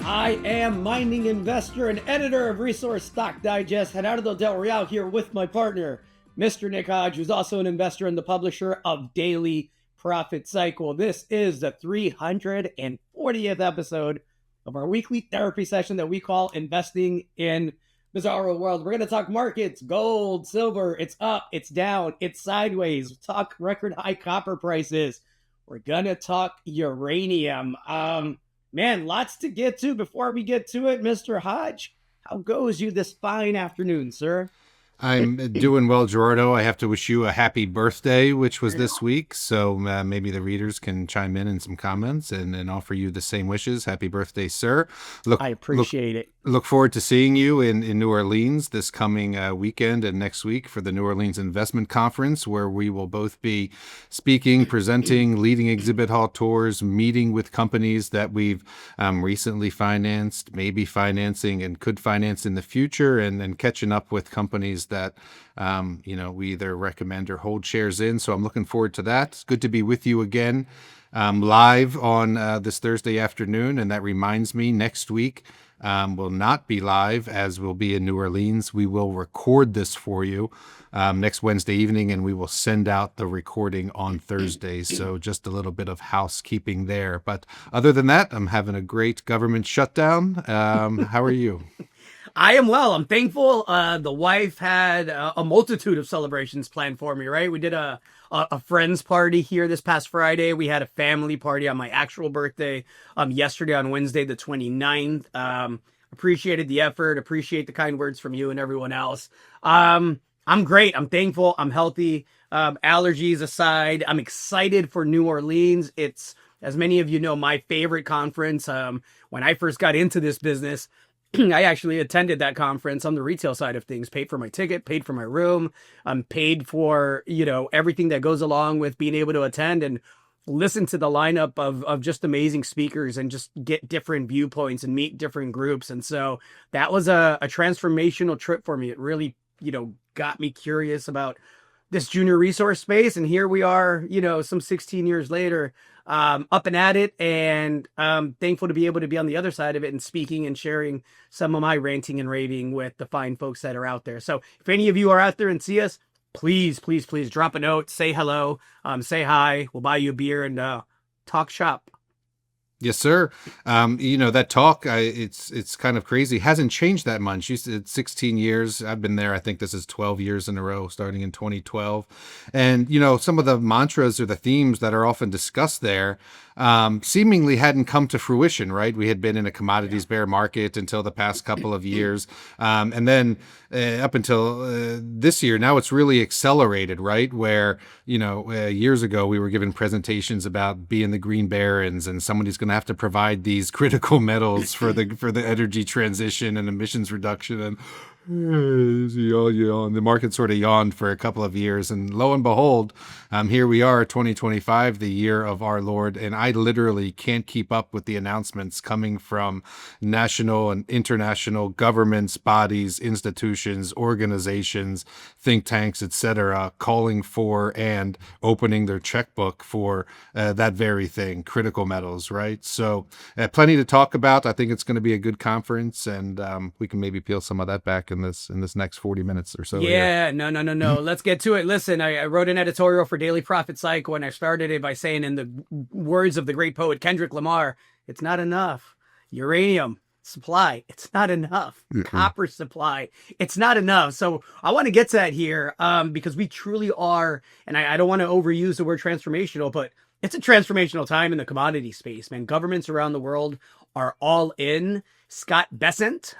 I am mining investor and editor of Resource Stock Digest, Gerardo Del Real, here with my partner, Mr. Nick Hodge, who's also an investor and the publisher of Daily Profit Cycle. This is the 340th episode of our weekly therapy session that we call Investing in Bizarro World. We're going to talk markets, gold, silver. It's up, it's down, it's sideways. We'll talk record high copper prices. We're going to talk uranium. Man, lots to get to. Before we get to it, Mr. Hodge, how goes you this fine afternoon, sir? I'm doing well, Gerardo. I have to wish you a happy birthday, which was this week. So maybe the readers can chime in some comments and offer you the same wishes. Happy birthday, sir. I appreciate it. Look forward to seeing you in New Orleans this coming weekend and next week for the New Orleans Investment Conference, where we will both be speaking, presenting, leading exhibit hall tours, meeting with companies that we've recently financed, maybe financing and could finance in the future, and catching up with companies that we either recommend or hold shares in. So I'm looking forward to that. It's good to be with you again live on this Thursday afternoon. And that reminds me, next week will not be live, as we'll be in New Orleans. We will record this for you next Wednesday evening, and we will send out the recording on Thursday. So just a little bit of housekeeping there. But other than that, I'm having a great government shutdown. How are you? I am well. I'm thankful. The wife had a multitude of celebrations planned for me, right? We did a friend's party here this past Friday. We had a family party on my actual birthday yesterday on Wednesday, the 29th. Appreciated the effort. Appreciate the kind words from you and everyone else. I'm great. I'm thankful. I'm healthy. Allergies aside, I'm excited for New Orleans. It's, as many of you know, my favorite conference. When I first got into this business, I actually attended that conference on the retail side of things, paid for my ticket, paid for my room, paid for, everything that goes along with being able to attend and listen to the lineup of just amazing speakers and just get different viewpoints and meet different groups. And so that was a transformational trip for me. It really, got me curious about this junior resource space. And here we are, some 16 years later, up and at it, and thankful to be able to be on the other side of it and speaking and sharing some of my ranting and raving with the fine folks that are out there. So if any of you are out there and see us, please drop a note, say hello, say hi. We'll buy you a beer and talk shop. Yes, sir. That talk, it's kind of crazy. It hasn't changed that much. You said 16 years. I've been there. I think this is 12 years in a row, starting in 2012. And, some of the mantras or the themes that are often discussed there seemingly hadn't come to fruition, right? We had been in a commodities bear market until the past couple of years. And then up until this year, now it's really accelerated, right? Where, years ago, we were given presentations about being the green barons and somebody's going to have to provide these critical metals for the energy transition and emissions reduction. And the market sort of yawned for a couple of years, and lo and behold, here we are, 2025, the year of our Lord, and I literally can't keep up with the announcements coming from national and international governments, bodies, institutions, organizations, think tanks, etc., calling for and opening their checkbook for that very thing, critical metals, right? So plenty to talk about. I think it's going to be a good conference, and we can maybe peel some of that back in this next 40 minutes or so. Yeah, no. Let's get to it. Listen, I wrote an editorial for Daily Profit Cycle, and I started it by saying, in the words of the great poet Kendrick Lamar, it's not enough. Uranium supply, it's not enough. Copper supply, it's not enough. So I want to get to that here because we truly are, and I don't want to overuse the word transformational, but it's a transformational time in the commodity space, man. Governments around the world are all in. Scott Bessent,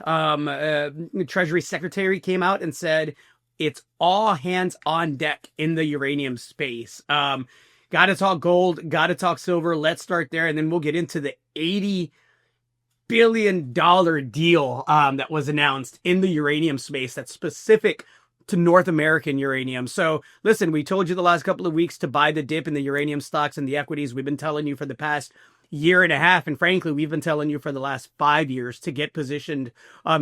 Treasury Secretary, came out and said it's all hands on deck in the uranium space. Got to talk gold, got to talk silver. Let's start there, and then we'll get into the $80 billion deal that was announced in the uranium space that's specific to North American uranium. So listen, we told you the last couple of weeks to buy the dip in the uranium stocks and the equities. We've been telling you for the past year and a half, and frankly, we've been telling you for the last 5 years to get positioned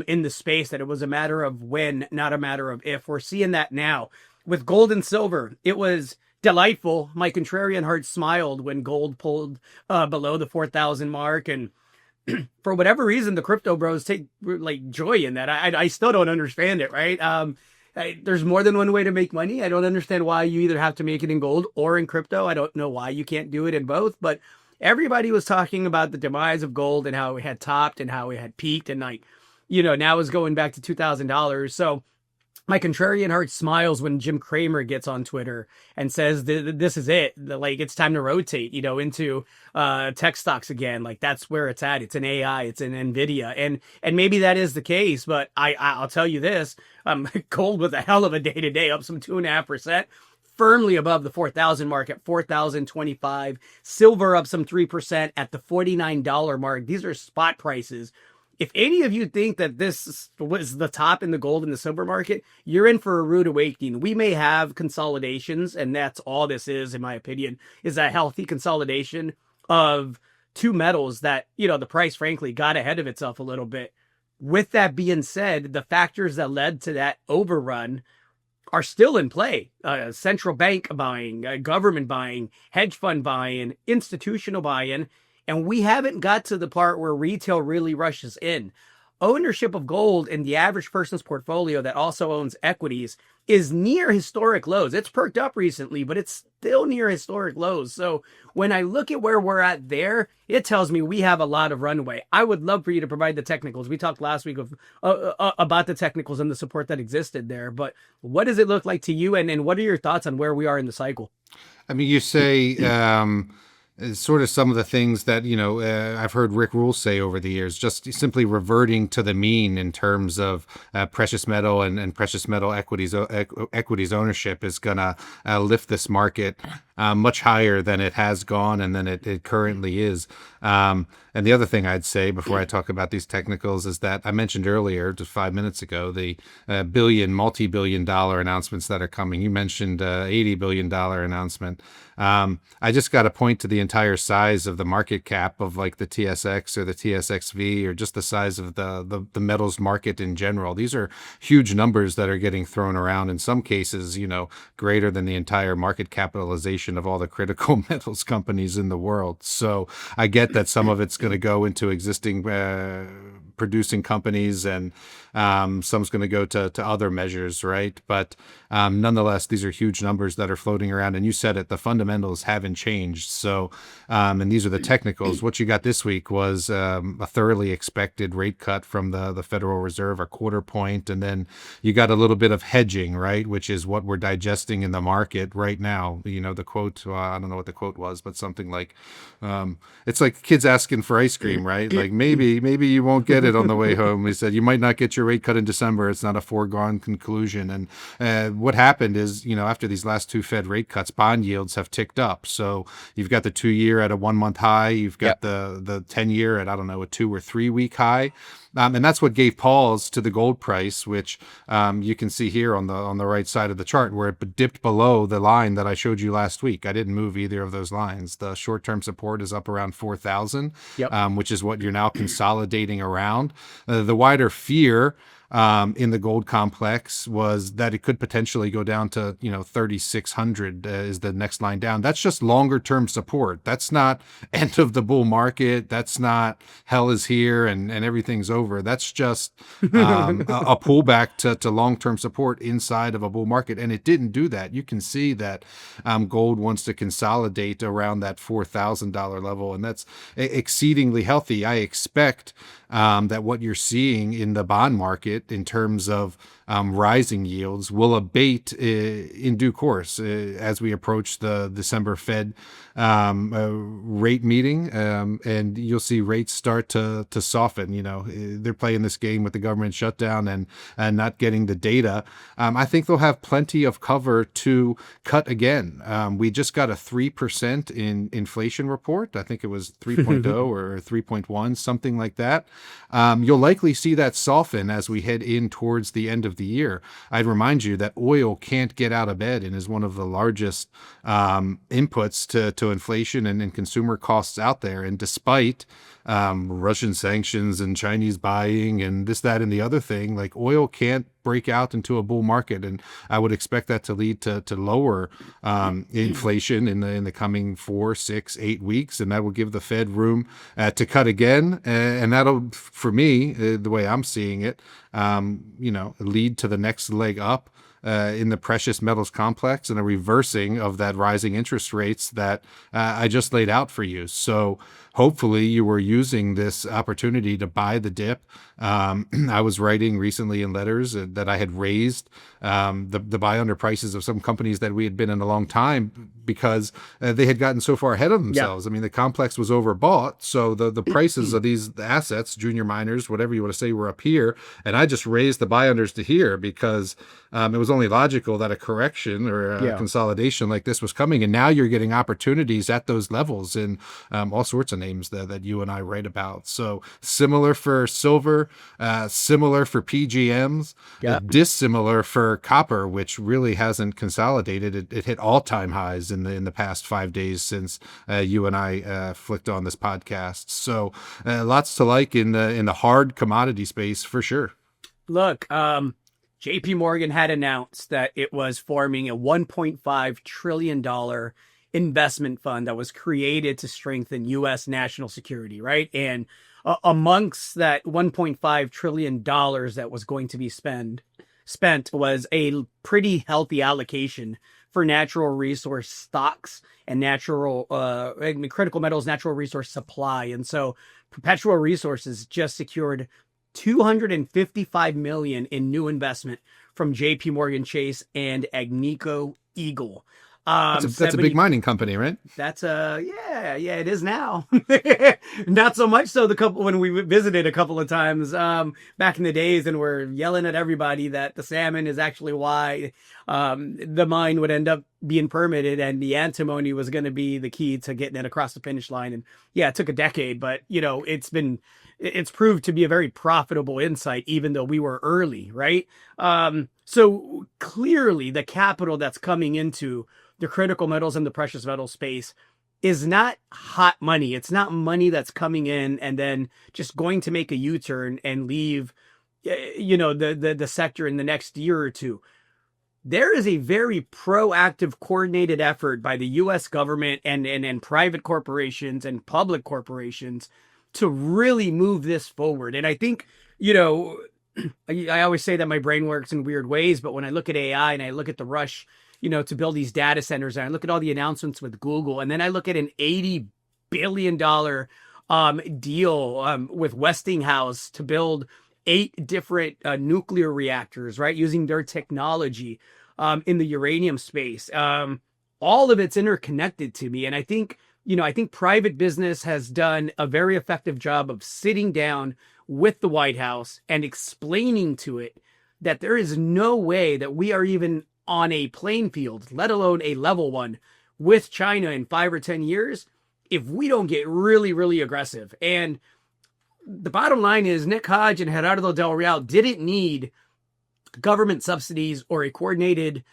in the space, that it was a matter of when, not a matter of if. We're seeing that now with gold and silver. It was delightful. My contrarian heart smiled when gold pulled below the 4,000 mark, and for whatever reason, the crypto bros take like joy in that. I still don't understand it, right? There's more than one way to make money. I don't understand why you either have to make it in gold or in crypto. I don't know why you can't do it in both, but everybody was talking about the demise of gold and how it had topped and how it had peaked and like, now it's going back to $2,000. So my contrarian heart smiles when Jim Cramer gets on Twitter and says this is it. Like it's time to rotate, into tech stocks again. Like that's where it's at. It's an AI, it's an Nvidia, and maybe that is the case. But I'll tell you this: gold was a hell of a day today, up some 2.5%. Firmly above the 4,000 mark at 4,025. Silver up some 3% at the $49 mark. These are spot prices. If any of you think that this was the top in the gold and the silver market, you're in for a rude awakening. We may have consolidations, and that's all this is, in my opinion, is a healthy consolidation of two metals that, the price, frankly, got ahead of itself a little bit. With that being said, the factors that led to that overrun are still in play. Central bank buying, government buying, hedge fund buying, institutional buying. And we haven't got to the part where retail really rushes in. Ownership of gold in the average person's portfolio that also owns equities is near historic lows. It's perked up recently, but it's still near historic lows. So when I look at where we're at there, it tells me we have a lot of runway. I would love for you to provide the technicals. We talked last week about the technicals and the support that existed there. But what does it look like to you? And what are your thoughts on where we are in the cycle? I mean, you say sort of some of the things that, I've heard Rick Rule say over the years, just simply reverting to the mean in terms of precious metal and precious metal equities ownership is going to lift this market much higher than it has gone and than it currently is. And the other thing I'd say before I talk about these technicals is that I mentioned earlier, just 5 minutes ago, the multi-billion dollar announcements that are coming. You mentioned $80 billion announcement. I just got to point to the entire size of the market cap of like the TSX or the TSXV or just the size of the metals market in general. These are huge numbers that are getting thrown around, in some cases, greater than the entire market capitalization of all the critical metals companies in the world. So I get that some of it's going to go into existing producing companies and some's going to go to other measures, right? But nonetheless, these are huge numbers that are floating around. And you said it, the fundamentals haven't changed. So, and these are the technicals. What you got this week was a thoroughly expected rate cut from the Federal Reserve, a 1/4 point. And then you got a little bit of hedging, right? Which is what we're digesting in the market right now. The quote, I don't know what the quote was, but something like, it's like kids asking for ice cream, right? Like maybe you won't get it on the way home. He said, you might not get your rate cut in December. It's not a foregone conclusion. And what happened is, after these last two Fed rate cuts, bond yields have ticked up. So you've got the 2-year at a 1 month high. You've got the 10-year at, a 2 or 3 week high. And that's what gave pause to the gold price, which you can see here on the right side of the chart, where it dipped below the line that I showed you last week. I didn't move either of those lines. The short-term support is up around 4,000, which is what you're now consolidating around. The wider fear in the gold complex was that it could potentially go down to 3,600 is the next line down. That's just longer term support. That's not end of the bull market. That's not hell is here and everything's over. That's just a pullback to long term support inside of a bull market, and it didn't do that. You can see that gold wants to consolidate around that $4,000 level, and that's exceedingly healthy. I expect that what you're seeing in the bond market in terms of rising yields will abate in due course as we approach the December Fed rate meeting, and you'll see rates start to soften. They're playing this game with the government shutdown and not getting the data. I think they'll have plenty of cover to cut again. We just got a 3% in inflation report. I think it was 3.0 or 3.1, something like that. You'll likely see that soften as we head in towards the end of the year. I'd remind you that oil can't get out of bed and is one of the largest inputs to inflation and consumer costs out there. And despite Russian sanctions and Chinese buying and this, that, and the other thing, like oil can't break out into a bull market, and I would expect that to lead to lower inflation in the coming 4, 6, 8 weeks, and that will give the Fed room to cut again, and that'll, for me, the way I'm seeing it, lead to the next leg up in the precious metals complex and a reversing of that rising interest rates that I just laid out for you. So hopefully you were using this opportunity to buy the dip. I was writing recently in letters that I had raised the buy under prices of some companies that we had been in a long time because they had gotten so far ahead of themselves. Yeah. I mean, the complex was overbought. So the prices of these assets, junior miners, whatever you want to say, were up here. And I just raised the buy unders to here because it was only logical that a correction or a consolidation like this was coming. And now you're getting opportunities at those levels in all sorts of names that you and I write about. So similar for silver, similar for PGMs, dissimilar for copper, which really hasn't consolidated. It hit all-time highs in the past 5 days since you and I flicked on this podcast. So lots to like in the hard commodity space for sure. Look, JPMorgan had announced that it was forming a $1.5 trillion investment fund that was created to strengthen U.S. national security, right? And amongst that $1.5 trillion that was going to be spent was a pretty healthy allocation for natural resource stocks and critical metals, natural resource supply. And so Perpetua Resources just secured $255 million in new investment from JPMorgan Chase and Agnico Eagle. That's a big mining company, right? That's it is now. Not so much so when we visited a couple of times back in the days, and we're yelling at everybody that the salmon is actually why the mine would end up being permitted, and the antimony was going to be the key to getting it across the finish line. And yeah, it took a decade, but it's proved to be a very profitable insight, even though we were early, right? So clearly the capital that's coming into the critical metals and the precious metal space is not hot money. It's not money that's coming in and then just going to make a U-turn and leave, the sector in the next year or two. There is a very proactive, coordinated effort by the U.S. government and private corporations and public corporations to really move this forward. And I think, I always say that my brain works in weird ways, but when I look at AI and I look at the rush, to build these data centers, and I look at all the announcements with Google, and then I look at an $80 billion deal with Westinghouse to build 8 different nuclear reactors, right, using their technology in the uranium space. All of it's interconnected to me. And I think private business has done a very effective job of sitting down with the White House and explaining to it that there is no way that we are even on a playing field, let alone a level one, with China in 5 or 10 years, if we don't get really, really aggressive. And the bottom line is Nick Hodge and Gerardo Del Real didn't need government subsidies or a coordinated,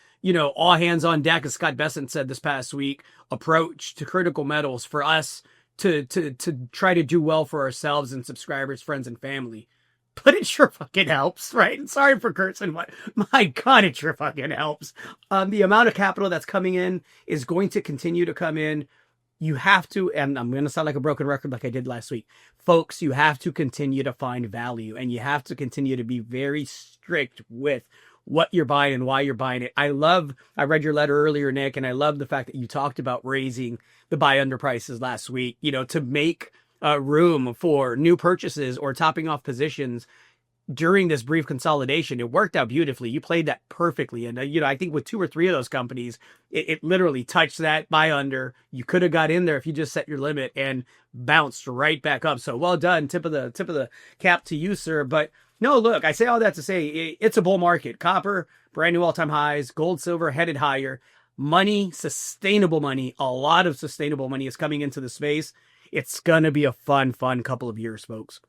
all hands on deck, as Scott Bessent said this past week, approach to critical metals for us to try to do well for ourselves and subscribers, friends, and family. But it sure fucking helps, right? Sorry for cursing, but my God, it sure fucking helps. The amount of capital that's coming in is going to continue to come in. You have to, and I'm going to sound like a broken record like I did last week. Folks, you have to continue to find value, and you have to continue to be very strict with what you're buying and why you're buying it. I read your letter earlier, Nick, and I love the fact that you talked about raising the buy under prices last week, to make room for new purchases or topping off positions during this brief consolidation. It worked out beautifully. You played that perfectly. And, I think with 2 or 3 of those companies, it literally touched that buy under. You could have got in there if you just set your limit and bounced right back up. So well done. Tip of the cap to you, sir. But no, look, I say all that to say it's a bull market. Copper, brand new all-time highs, gold, silver headed higher. Money, sustainable money, a lot of sustainable money is coming into the space. It's going to be a fun couple of years, folks.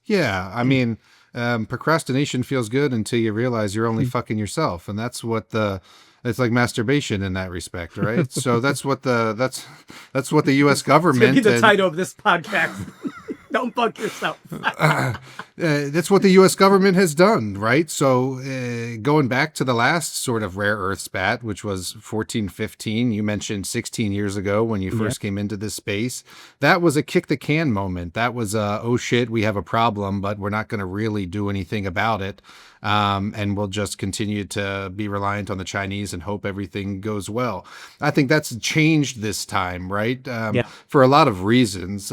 Yeah, I mean, procrastination feels good until you realize you're only fucking yourself. And that's what it's like masturbation in that respect, right? So that's what the U.S. government. It's going to be the title of this podcast. Don't fuck yourself. That's what the U.S. government has done, right? So going back to the last sort of rare earth spat, which was 1415, you mentioned 16 years ago when you first came into this space. That was a kick the can moment. That was oh shit, we have a problem, but we're not going to really do anything about it. And we'll just continue to be reliant on the Chinese and hope everything goes well. I think that's changed this time, right? For a lot of reasons.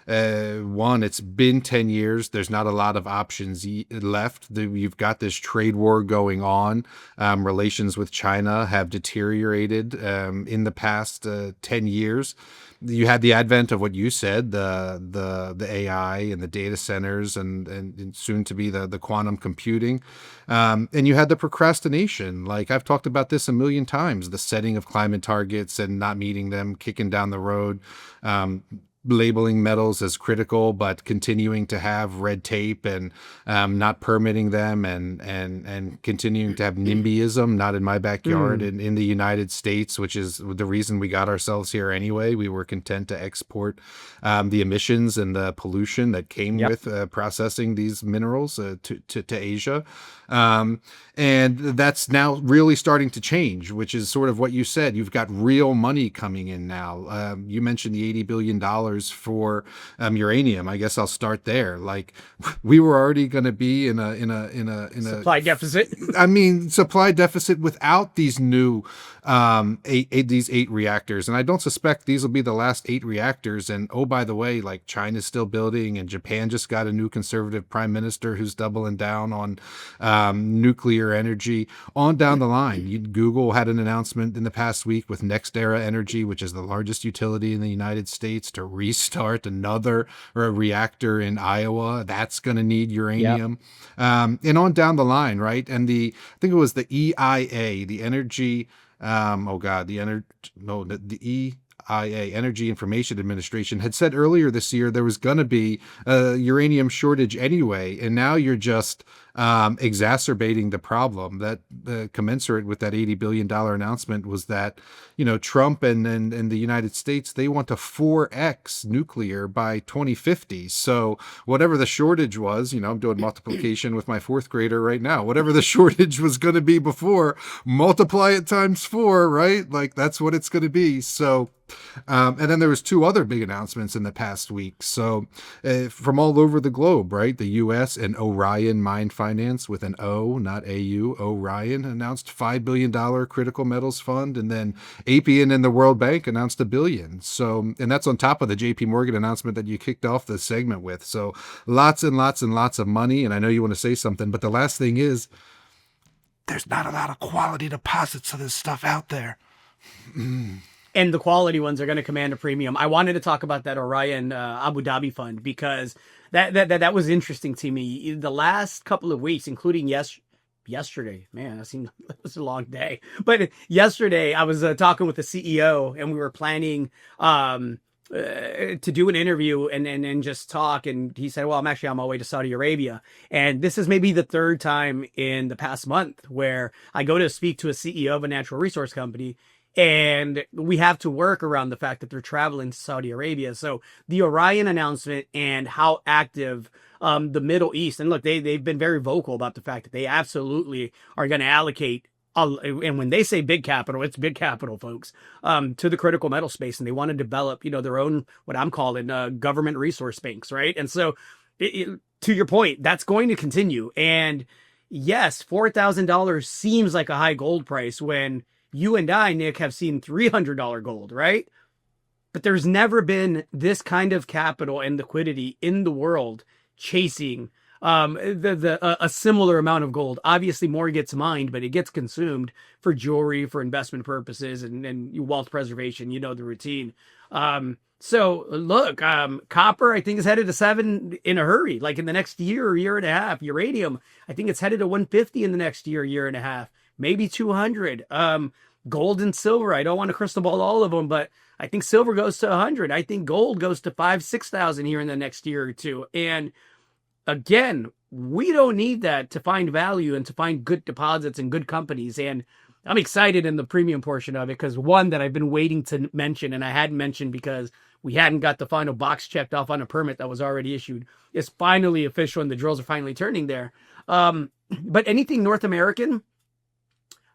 One, it's been 10 years. There's not a lot of options left. You've got this trade war going on. Relations with China have deteriorated in the past 10 years. You had the advent of what you said, the AI and the data centers and soon to be the quantum computing. And you had the procrastination. Like I've talked about this a million times, the setting of climate targets and not meeting them, kicking down the road. Labeling metals as critical, but continuing to have red tape and not permitting them and continuing to have NIMBYism, not in my backyard, in the United States, which is the reason we got ourselves here anyway. We were content to export the emissions and the pollution that came with processing these minerals to Asia. And that's now really starting to change, which is sort of what you said. You've got real money coming in now. You mentioned the $80 billion for uranium. I guess I'll start there. Like we were already going to be in a supply deficit. I mean, supply deficit without these new these 8 reactors. And I don't suspect these will be the last 8 reactors. And oh, by the way, like China's still building and Japan just got a new conservative prime minister who's doubling down on nuclear energy on down the line. Google had an announcement in the past week with NextEra Energy, which is the largest utility in the United States, to restart another reactor in Iowa. That's going to need uranium. And on down the line, right? And I think it was the EIA, the Energy, the EIA, Energy Information Administration, had said earlier this year there was going to be a uranium shortage anyway, and now you're just exacerbating the problem. That commensurate with that $80 billion announcement was that, Trump and the United States, they want to 4x nuclear by 2050. So whatever the shortage was, I'm doing multiplication with my 4th grader right now, whatever the shortage was going to be before, multiply it times 4, right? Like that's what it's going to be. So and then there was 2 other big announcements in the past week. So from all over the globe, right? The U.S. and Orion Mine Finance, with an O, not AU, Orion, announced $5 billion critical metals fund. And then Appian and the World Bank announced $1 billion. So, and that's on top of the JPMorgan announcement that you kicked off the segment with. So lots and lots and lots of money. And I know you want to say something, but the last thing is there's not a lot of quality deposits of this stuff out there. And the quality ones are going to command a premium. I wanted to talk about that Orion Abu Dhabi fund because that was interesting to me. The last couple of weeks, including yesterday, man, it was a long day. But yesterday, I was talking with the CEO, and we were planning to do an interview and just talk. And he said, well, I'm actually on my way to Saudi Arabia. And this is maybe the 3rd time in the past month where I go to speak to a CEO of a natural resource company, and we have to work around the fact that they're traveling to Saudi Arabia. So the Orion announcement and how active the Middle East, and look, they've been very vocal about the fact that they absolutely are going to allocate, and when they say big capital, it's big capital, folks, to the critical metal space. And they want to develop, their own, what I'm calling government resource banks, right? And so to your point, that's going to continue. And yes, $4,000 seems like a high gold price when you and I, Nick, have seen $300 gold, right? But there's never been this kind of capital and liquidity in the world chasing a similar amount of gold. Obviously, more gets mined, but it gets consumed for jewelry, for investment purposes, and wealth preservation. You know the routine. So look, copper, I think, is headed to 7 in a hurry, like in the next year or year and a half. Uranium, I think it's headed to 150 in the next year and a half. Maybe 200. Gold and silver, I don't want to crystal ball all of them, but I think silver goes to 100. I think gold goes to 5,000-6,000 here in the next year or two. And again, we don't need that to find value and to find good deposits and good companies. And I'm excited in the premium portion of it because one that I've been waiting to mention, and I hadn't mentioned because we hadn't got the final box checked off on a permit that was already issued. It's finally official and the drills are finally turning there. But anything North American,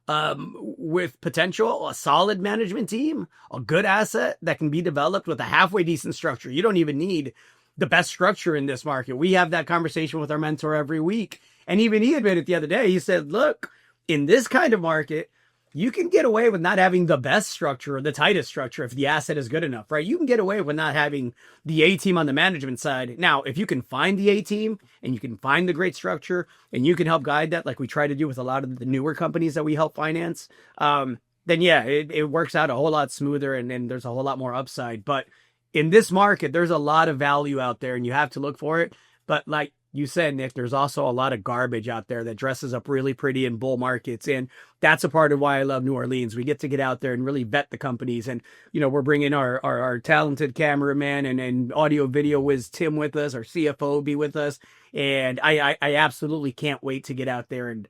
with potential, a solid management team, a good asset that can be developed with a halfway decent structure. You don't even need the best structure in this market. We have that conversation with our mentor every week. And even he admitted the other day, he said, look, in this kind of market, you can get away with not having the best structure or the tightest structure if the asset is good enough, right? You can get away with not having the A team on the management side. Now, if you can find the A team and you can find the great structure and you can help guide that, like we try to do with a lot of the newer companies that we help finance, then yeah, it works out a whole lot smoother and there's a whole lot more upside. But in this market, there's a lot of value out there and you have to look for it. But like you said, Nick, there's also a lot of garbage out there that dresses up really pretty in bull markets. And that's a part of why I love New Orleans. We get out there and really vet the companies. And, you know, we're bringing our talented cameraman and audio video whiz Tim with us, our CFO be with us. And I absolutely can't wait to get out there and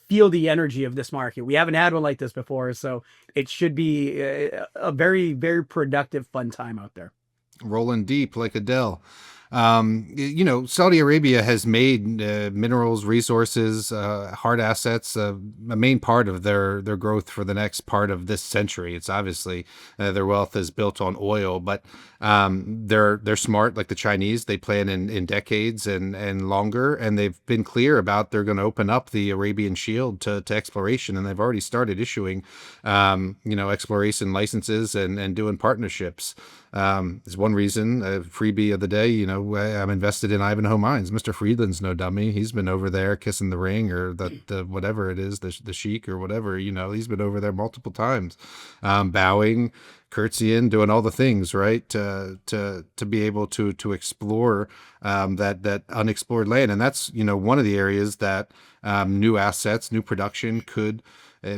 feel the energy of this market. We haven't had one like this before. So it should be a very, very productive, fun time out there. Rolling deep like Adele. You know, Saudi Arabia has made minerals, resources, hard assets a main part of their growth for the next part of this century. It's obviously their wealth is built on oil, but they're smart like the Chinese. They plan in decades and longer, and they've been clear about they're going to open up the Arabian Shield to exploration, and they've already started issuing exploration licenses and doing partnerships. Is one reason, a freebie of the day, you know, I'm invested in Ivanhoe Mines. Mr. Friedland's no dummy. He's been over there kissing the ring or the whatever it is, the sheik or whatever, you know, he's been over there multiple times, bowing, curtsying, doing all the things, right, to be able to explore that unexplored land. And that's, you know, one of the areas that new assets, new production could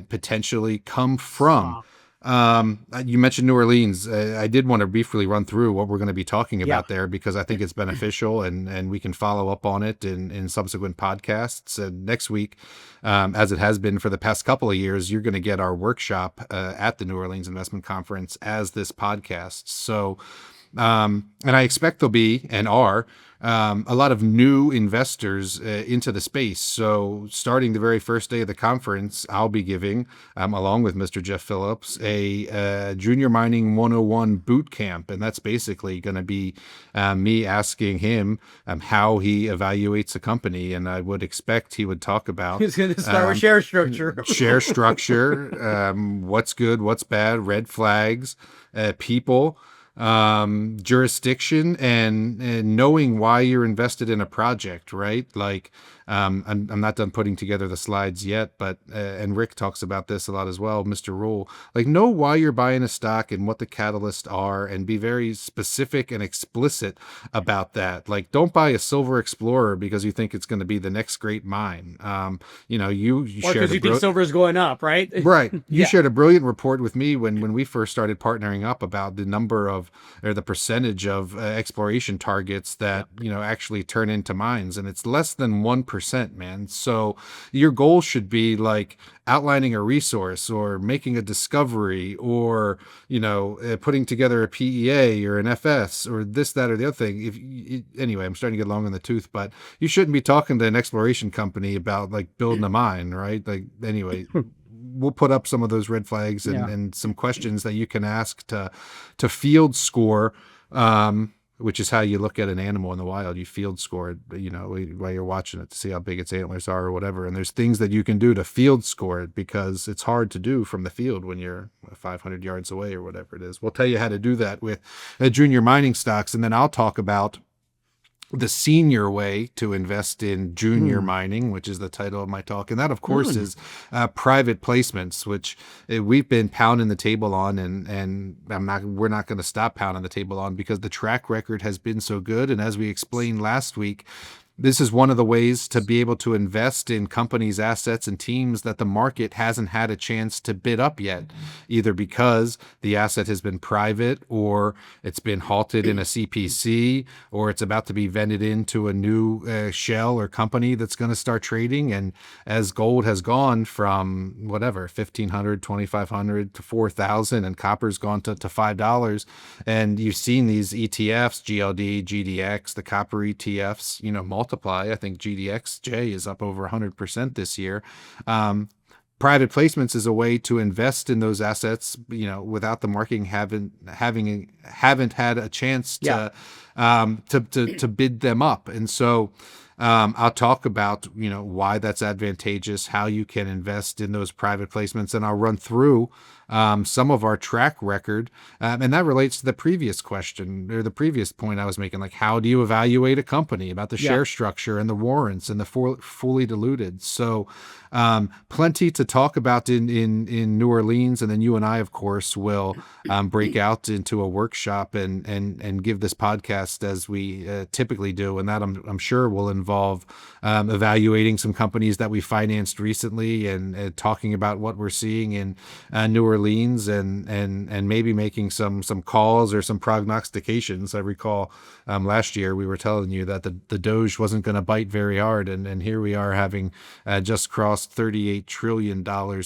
potentially come from. Wow. You mentioned New Orleans. I did want to briefly run through what we're going to be talking about there because I think it's beneficial and we can follow up on it in subsequent podcasts. And next week, as it has been for the past couple of years, you're going to get our workshop at the New Orleans Investment Conference as this podcast. So, and I expect there'll be and are a lot of new investors into the space. So starting the very first day of the conference, I'll be giving, along with Mr. Jeff Phillips, a Junior Mining 101 boot camp. And that's basically going to be me asking him how he evaluates a company. And I would expect he would talk about... He's going to start with share structure. Share structure, what's good, what's bad, red flags, people... jurisdiction and knowing why you're invested in a project, right? Like, I'm not done putting together the slides yet, but, and Rick talks about this a lot as well, Mr. Rule, like know why you're buying a stock and what the catalysts are and be very specific and explicit about that. Like, don't buy a silver explorer because you think it's going to be the next great mine. You know, you or because you think silver is going up, right? Right. You shared a brilliant report with me when we first started partnering up about the number of, or the percentage of exploration targets that, you know, actually turn into mines. And it's less than 1%, man. So your goal should be like outlining a resource or making a discovery or, you know, putting together a PEA or an FS or this, that, or the other thing. Anyway, I'm starting to get long in the tooth, but you shouldn't be talking to an exploration company about like building a mine, right? Like, anyway, we'll put up some of those red flags and some questions that you can ask to field score, which is how you look at an animal in the wild. You field score it, you know, while you're watching it to see how big its antlers are or whatever. And there's things that you can do to field score it because it's hard to do from the field when you're 500 yards away or whatever it is. We'll tell you how to do that with junior mining stocks. And then I'll talk about the senior way to invest in junior mining, which is the title of my talk. And that, of course, is private placements, which we've been pounding the table on, and we're not going to stop pounding the table on because the track record has been so good. And as we explained last week, this is one of the ways to be able to invest in companies, assets, and teams that the market hasn't had a chance to bid up yet, either because the asset has been private, or it's been halted in a CPC, or it's about to be vended into a new shell or company that's going to start trading. And as gold has gone from whatever, 1,500, 2,500 to 4,000, and copper's gone to $5, and you've seen these ETFs, GLD, GDX, the copper ETFs, multiply. I think GDXJ is up over 100% this year. Private placements is a way to invest in those assets, without the market haven't had a chance to bid them up. And so I'll talk about, why that's advantageous, how you can invest in those private placements, and I'll run through some of our track record. And that relates to the previous question, or the previous point I was making, like, how do you evaluate a company, about the share structure and the warrants and the fully diluted. So plenty to talk about in New Orleans. And then you and I, of course, will break out into a workshop and give this podcast as we typically do. And that I'm sure will involve evaluating some companies that we financed recently, and talking about what we're seeing in New Orleans, and maybe making some calls or some prognostications. I recall last year we were telling you that the Doge wasn't going to bite very hard, and here we are having just crossed $38 trillion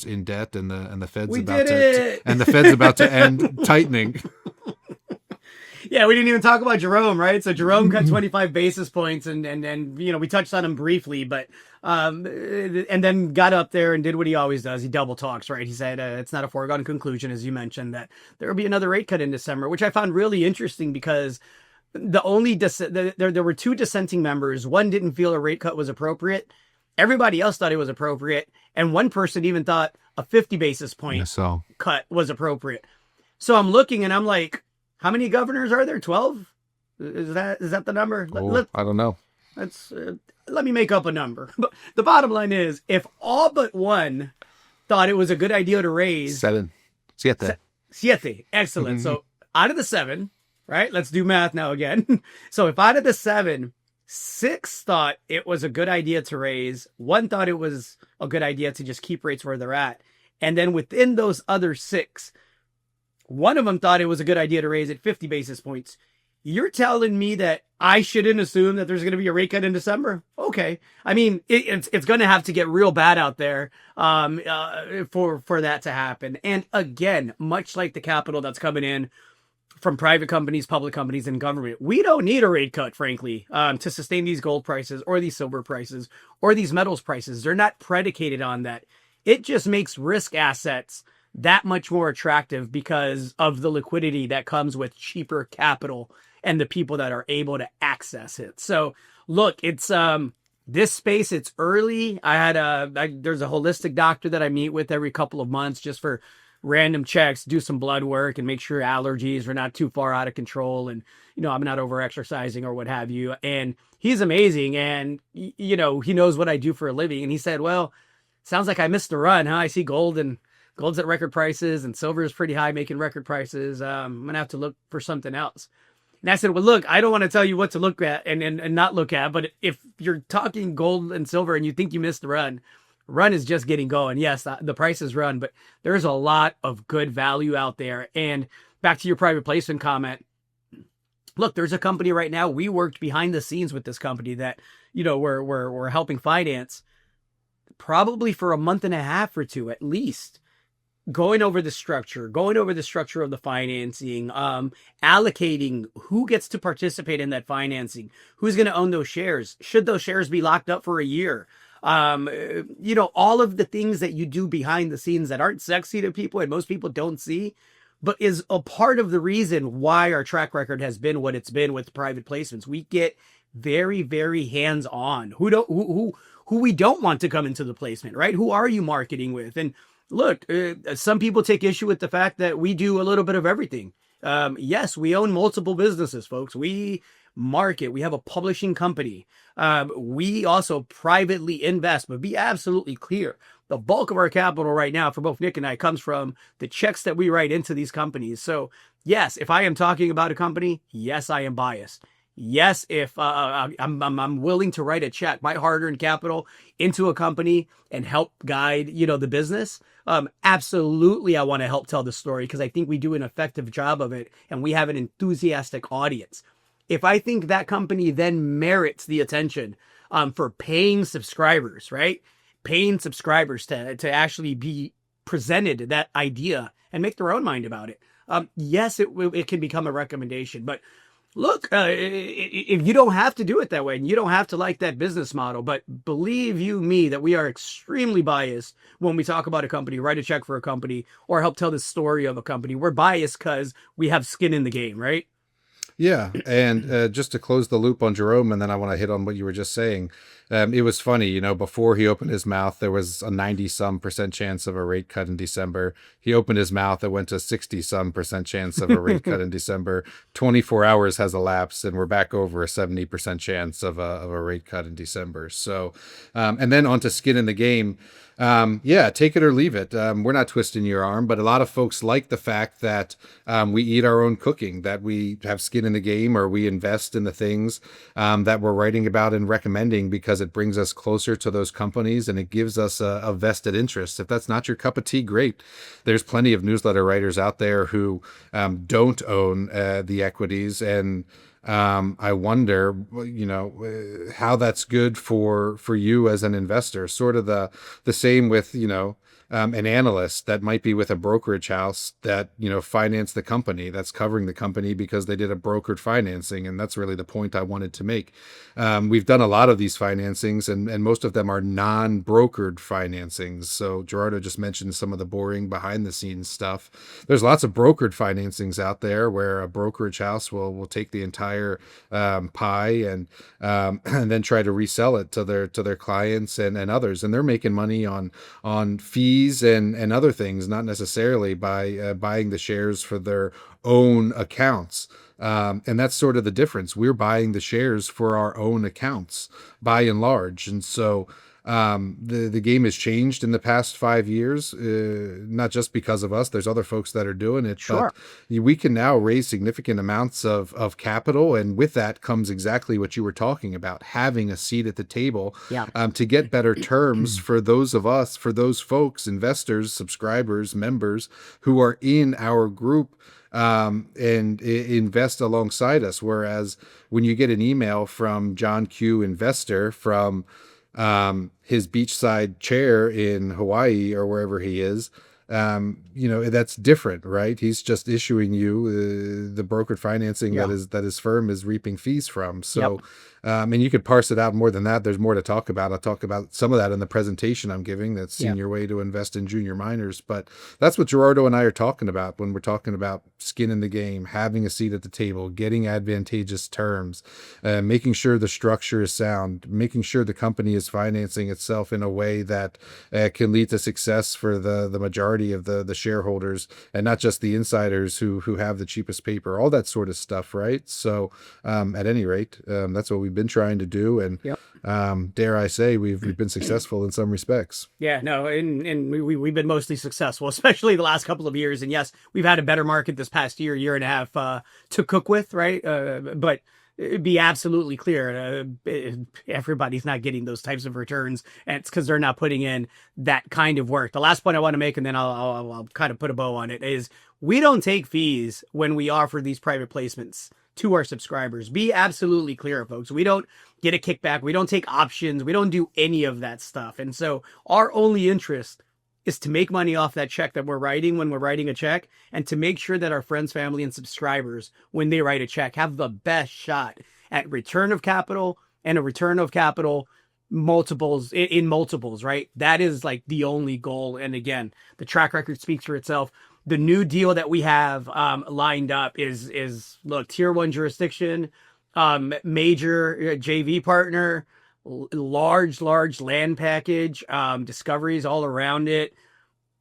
in debt, and the Fed's about to end tightening. Yeah, we didn't even talk about Jerome, right? So Jerome cut 25 basis points, and we touched on him briefly, but and then got up there and did what he always does. He double talks, right? He said it's not a foregone conclusion, as you mentioned, that there will be another rate cut in December, which I found really interesting, because there were two dissenting members. One didn't feel a rate cut was appropriate. Everybody else thought it was appropriate, and one person even thought a 50 basis point cut was appropriate. So I'm looking, and I'm like, how many governors are there? 12? Is that the number? I don't know. Let me make up a number. But the bottom line is, if all but one thought it was a good idea to raise 7. Siete. Excellent. So out of the 7, right? Let's do math now again. So if out of the 7, 6 thought it was a good idea to raise, 1 thought it was a good idea to just keep rates where they're at, and then within those other 6, one of them thought it was a good idea to raise at 50 basis points. You're telling me that I shouldn't assume that there's going to be a rate cut in December? Okay. I mean, it's going to have to get real bad out there for that to happen. And again, much like the capital that's coming in from private companies, public companies, and government, we don't need a rate cut, frankly, to sustain these gold prices or these silver prices or these metals prices. They're not predicated on that. It just makes risk assets that much more attractive because of the liquidity that comes with cheaper capital and the people that are able to access it. So look, it's this space, it's early. There's a holistic doctor that I meet with every couple of months just for random checks, do some blood work and make sure allergies are not too far out of control, and I'm not over exercising or what have you. And he's amazing, and he knows what I do for a living. And he said, well, sounds like I missed the run, huh? I see gold's at record prices, and silver is pretty high, making record prices. I'm going to have to look for something else. And I said, well, look, I don't want to tell you what to look at and not look at, but if you're talking gold and silver and you think you missed the run is just getting going. Yes, the price is run, but there's a lot of good value out there. And back to your private placement comment, look, there's a company right now. We worked behind the scenes with this company that, we're helping finance probably for a month and a half or 2 at least. Going over the structure of the financing, allocating who gets to participate in that financing, who's going to own those shares, should those shares be locked up for a year, all of the things that you do behind the scenes that aren't sexy to people and most people don't see, but is a part of the reason why our track record has been what it's been with private placements. We get very, very hands-on. Who we don't want to come into the placement, right? Who are you marketing with? And look, some people take issue with the fact that we do a little bit of everything. Yes, we own multiple businesses, folks. We market. We have a publishing company. We also privately invest, but be absolutely clear. The bulk of our capital right now for both Nick and I comes from the checks that we write into these companies. So yes, if I am talking about a company, yes, I am biased. Yes, if I'm willing to write a check, my hard-earned capital into a company and help guide, the business. Absolutely, I want to help tell the story because I think we do an effective job of it, and we have an enthusiastic audience. If I think that company then merits the attention, for paying subscribers, right? Paying subscribers to actually be presented that idea and make their own mind about it. Yes, it can become a recommendation, but look, if you don't have to do it that way and you don't have to like that business model, but believe you me that we are extremely biased when we talk about a company, write a check for a company, or help tell the story of a company. We're biased because we have skin in the game, right? Yeah, and just to close the loop on Jerome, and then I want to hit on what you were just saying. It was funny, before he opened his mouth, there was a 90-some% chance of a rate cut in December. He opened his mouth, it went to 60-some% chance of a rate cut in December. 24 hours has elapsed, and we're back over a 70% chance of a rate cut in December. So, and then on to skin in the game. Yeah, take it or leave it. We're not twisting your arm, but a lot of folks like the fact that we eat our own cooking, that we have skin in the game, or we invest in the things that we're writing about and recommending because it brings us closer to those companies and it gives us a vested interest. If that's not your cup of tea, great. There's plenty of newsletter writers out there who don't own the equities, and I wonder, how that's good for you as an investor. Sort of the same with, an analyst that might be with a brokerage house that, finance the company, that's covering the company because they did a brokered financing. And that's really the point I wanted to make. We've done a lot of these financings, and most of them are non-brokered financings. So Gerardo just mentioned some of the boring behind the scenes stuff. There's lots of brokered financings out there where a brokerage house will take the entire pie and then try to resell it to their clients and others. And they're making money on fees and other things, not necessarily by buying the shares for their own accounts. And that's sort of the difference. We're buying the shares for our own accounts by and large. And so the game has changed in the past 5 years, not just because of us. There's other folks that are doing it. Sure. But we can now raise significant amounts of capital. And with that comes exactly what you were talking about, having a seat at the table. Yeah. To get better terms for those of us, for those folks, investors, subscribers, members who are in our group and invest alongside us. Whereas when you get an email from John Q. Investor from his beachside chair in Hawaii or wherever he is, that's different, right? He's just issuing you the brokered financing that his firm is reaping fees from. So, and you could parse it out more than that. There's more to talk about. I'll talk about some of that in the presentation I'm giving. That's Senior Way to Invest in Junior Miners. But that's what Gerardo and I are talking about when we're talking about skin in the game, having a seat at the table, getting advantageous terms, making sure the structure is sound, making sure the company is financing itself in a way that can lead to success for the majority of the shareholders and not just the insiders who have the cheapest paper, all that sort of stuff, right? So at any rate, that's what we've been trying to do, and dare I say we've been successful in some respects. Yeah, no, and we've been mostly successful, especially the last couple of years. And yes, we've had a better market this past year and a half to cook with, right? But be absolutely clear, everybody's not getting those types of returns, and it's because they're not putting in that kind of work. The last point I want to make, and then I'll kind of put a bow on it, is we don't take fees when we offer these private placements to our subscribers. Be absolutely clear, folks. We don't get a kickback. We don't take options. We don't do any of that stuff. And so our only interest is to make money off that check that we're writing when we're writing a check, and to make sure that our friends, family, and subscribers, when they write a check, have the best shot at return of capital, and a return of capital multiples in multiples, right? That is like the only goal. And again, the track record speaks for itself. The new deal that we have lined up is look, tier 1 jurisdiction, major JV partner, large land package, discoveries all around it,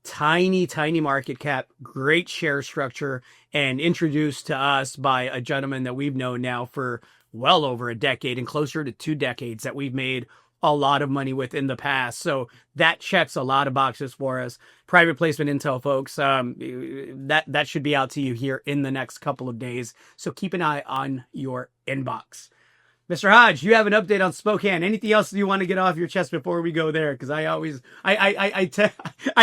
tiny market cap, great share structure, and introduced to us by a gentleman that we've known now for well over a decade and closer to 2 decades, that we've made a lot of money with in the past. So that checks a lot of boxes for us. Private placement intel, folks. That should be out to you here in the next couple of days. So keep an eye on your inbox. Mr. Hodge, you have an update on Spokane. Anything else you want to get off your chest before we go there? Because I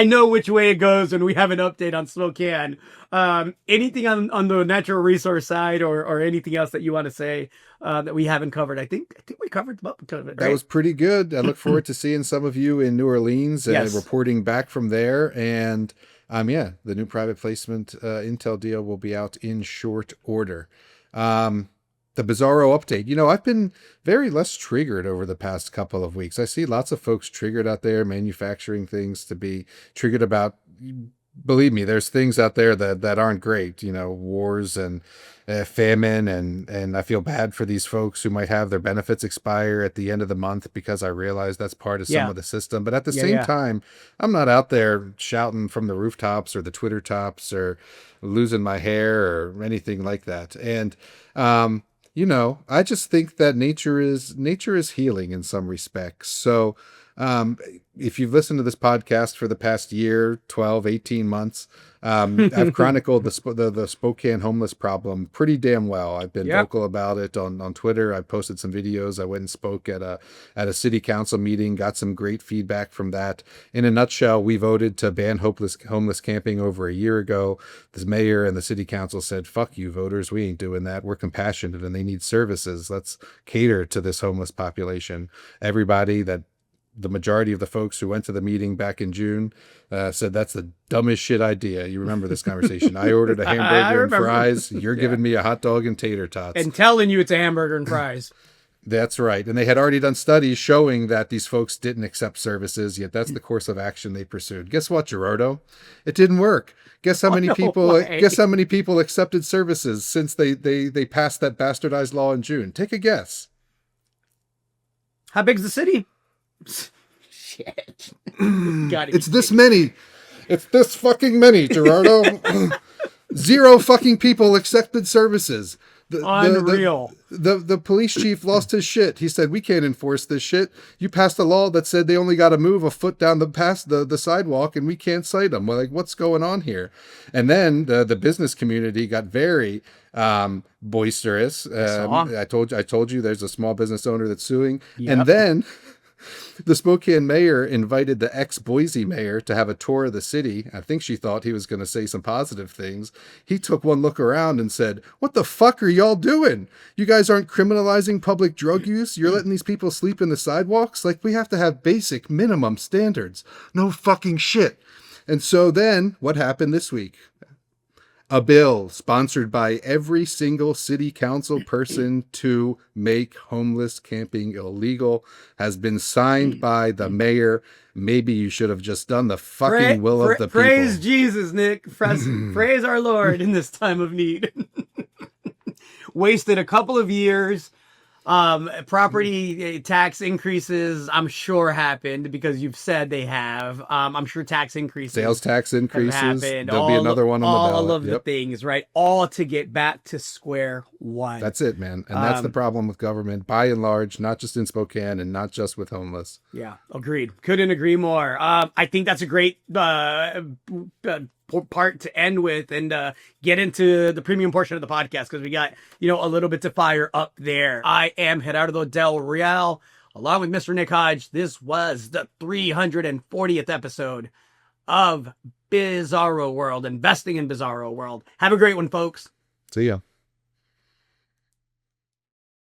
know which way it goes when we have an update on Spokane. Anything on the natural resource side or anything else that you want to say that we haven't covered? I think we covered most of it. Right? That was pretty good. I look forward to seeing some of you in New Orleans and Yes. reporting back from there. And the new private placement intel deal will be out in short order. The Bizarro update. I've been very less triggered over the past couple of weeks. I see lots of folks triggered out there, manufacturing things to be triggered about. Believe me, there's things out there that aren't great, wars and famine. And I feel bad for these folks who might have their benefits expire at the end of the month, because I realize that's part of some of the system. But at the same time, I'm not out there shouting from the rooftops or the Twitter tops or losing my hair or anything like that. And, I just think that nature is healing in some respects. So, if you've listened to this podcast for the past year, 12, 18 months, I've chronicled the Spokane homeless problem pretty damn well. I've been vocal about it on Twitter. I posted some videos. I went and spoke at a city council meeting, got some great feedback from that. In a nutshell, we voted to ban homeless camping over a year ago. The mayor and the city council said, fuck you voters, we ain't doing that. We're compassionate and they need services. Let's cater to this homeless population. The majority of the folks who went to the meeting back in June said that's the dumbest shit idea. You remember this conversation. I ordered a hamburger and fries. You're giving me a hot dog and tater tots. And telling you it's a hamburger and fries. That's right. And they had already done studies showing that these folks didn't accept services, yet that's the course of action they pursued. Guess what, Gerardo? It didn't work. Guess how many people accepted services since they passed that bastardized law in June? Take a guess. How big's the city? Shit. It's this many. It's this fucking many, Gerardo. 0 fucking people accepted services. Unreal. The police chief lost his shit. He said, we can't enforce this shit. You passed a law that said they only got to move a foot down the sidewalk and we can't cite them. We're like, what's going on here? And then the business community got very boisterous. I told you there's a small business owner that's suing. Yep. And then the Spokane mayor invited the ex-Boise mayor to have a tour of the city. I think she thought he was going to say some positive things. He took one look around and said, what the fuck are y'all doing? You guys aren't criminalizing public drug use? You're letting these people sleep in the sidewalks? Like, we have to have basic minimum standards. No fucking shit. And so then what happened this week? A bill sponsored by every single city council person to make homeless camping illegal has been signed by the mayor. Maybe you should have just done the fucking will of the people. Praise Jesus, Nick. Praise our Lord in this time of need. Wasted a couple of years. Property tax increases, I'm sure happened because you've said they have. I'm sure tax increases, sales tax increases. Happened. There'll be another one on the ballot. All of the things, right? All to get back to square one. That's it, man. And that's the problem with government, by and large, not just in Spokane and not just with homeless. Yeah, agreed. Couldn't agree more. I think that's a great part to end with and get into the premium portion of the podcast because we got a little bit to fire up there. I am Gerardo Del Real along with Mr. Nick Hodge. This was the 340th episode of Bizarro World, investing in Bizarro World. Have a great one, folks. See ya.